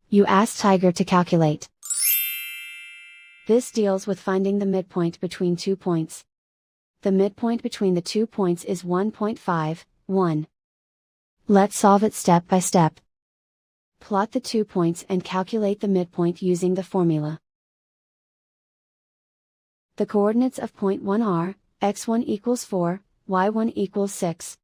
You ask Tiger to calculate. This deals with finding the midpoint between 2 points. The midpoint between the 2 points is 1.5, 1. Let's solve it step by step. Plot the 2 points and calculate the midpoint using the formula. The coordinates of point 1 are, x1 equals 4, y1 equals 6.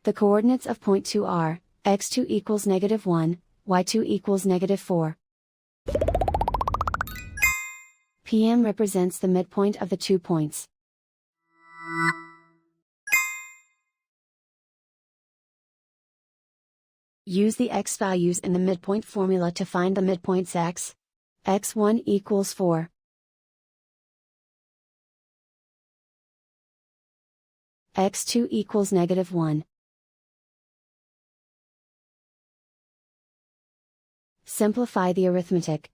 The coordinates of point 2 are, x2 equals -1, y2 equals -4. PM represents the midpoint of the 2 points. Use the x values in the midpoint formula to find the midpoints x. x1 equals 4. x2 equals -1. Simplify the arithmetic.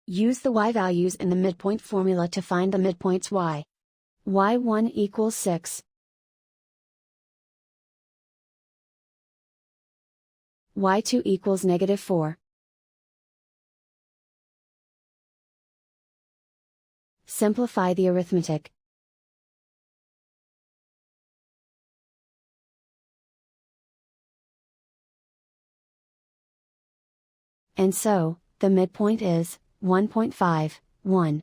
Use the y values in the midpoint formula to find the midpoints y. y1 equals 6. y2 equals -4. Simplify the arithmetic. And so, the midpoint is 1.5, 1.